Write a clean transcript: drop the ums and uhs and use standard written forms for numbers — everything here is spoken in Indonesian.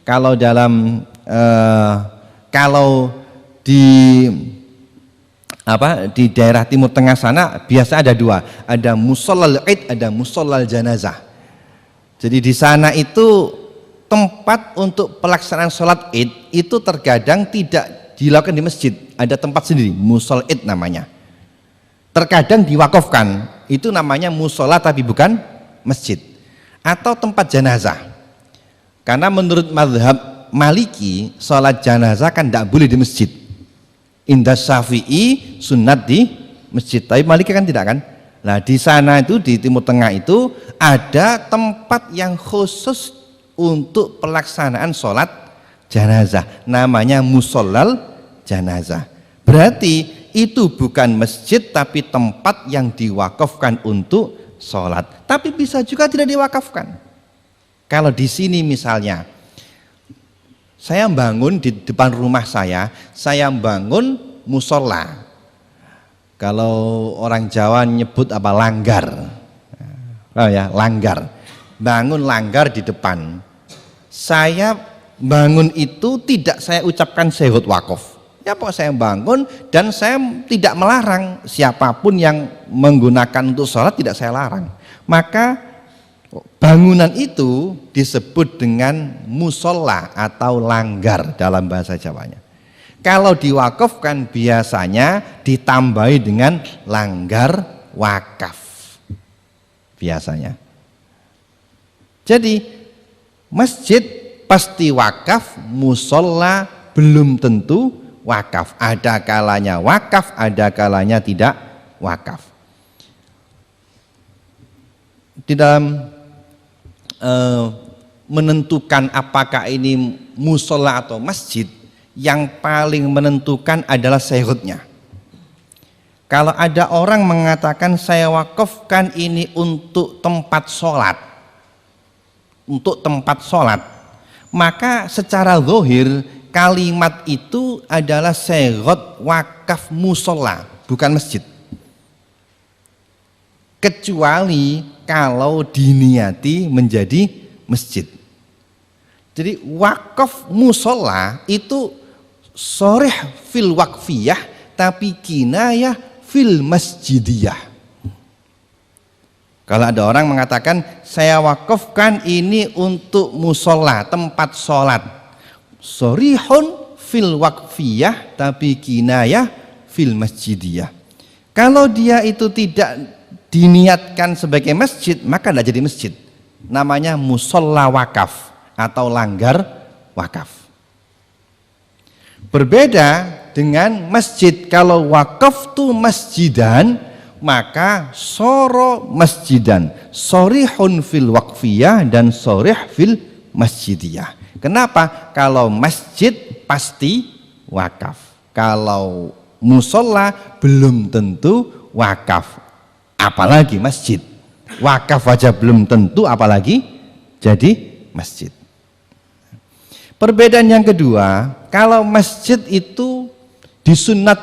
kalau dalam kalau di daerah Timur Tengah sana biasa ada dua, ada musholal id, ada musholal janazah. Jadi di sana itu tempat untuk pelaksanaan sholat id itu terkadang tidak dilakukan di masjid, ada tempat sendiri, mushol id namanya. Terkadang diwakafkan, itu namanya musola tapi bukan masjid, atau tempat jenazah. Karena menurut mazhab Maliki sholat jenazah kan tidak boleh di masjid. Indah Syafi'i sunat di masjid, tapi Maliki kan tidak kan. Nah di sana itu di Timur Tengah itu ada tempat yang khusus untuk pelaksanaan sholat jenazah, namanya musolal jenazah. Berarti itu bukan masjid tapi tempat yang diwakafkan untuk sholat, tapi bisa juga tidak diwakafkan. Kalau di sini misalnya saya bangun di depan rumah saya bangun musola, kalau orang Jawa nyebut apa, langgar. Oh ya, langgar, bangun langgar di depan. Saya bangun itu tidak saya ucapkan syahud wakaf, ya pokoknya saya bangun dan saya tidak melarang siapapun yang menggunakan untuk sholat, tidak saya larang. Maka bangunan itu disebut dengan musola atau langgar dalam bahasa Jawanya. Kalau diwakafkan biasanya ditambahi dengan langgar wakaf biasanya. Jadi masjid pasti wakaf, musola belum tentu wakaf. Ada kalanya wakaf, ada kalanya tidak wakaf. Di dalam menentukan apakah ini musola atau masjid, yang paling menentukan adalah syahudnya. Kalau ada orang mengatakan saya wakafkan ini untuk tempat sholat, untuk tempat sholat, maka secara zahir kalimat itu adalah syahud wakaf musola, bukan masjid. Kecuali kalau diniati menjadi masjid. Jadi wakaf musola itu sharih fil waqfiyah tapi kinayah fil masjidiyah. Kalau ada orang mengatakan saya wakafkan ini untuk musola, tempat sholat, sharihun fil waqfiyah tapi kinayah fil masjidiyah. Kalau dia itu tidak diniatkan sebagai masjid, maka tidak jadi masjid, namanya musola wakaf atau langgar wakaf. Berbeda dengan masjid. Kalau wakaf tu masjidan, maka soro masjidan, sorihun fil waqfiyah dan sorih fil masjidiyah. Kenapa? Kalau masjid pasti wakaf, kalau musola belum tentu wakaf, apalagi masjid. Wakaf aja belum tentu, apalagi jadi masjid. Perbedaan yang kedua, kalau masjid itu disunat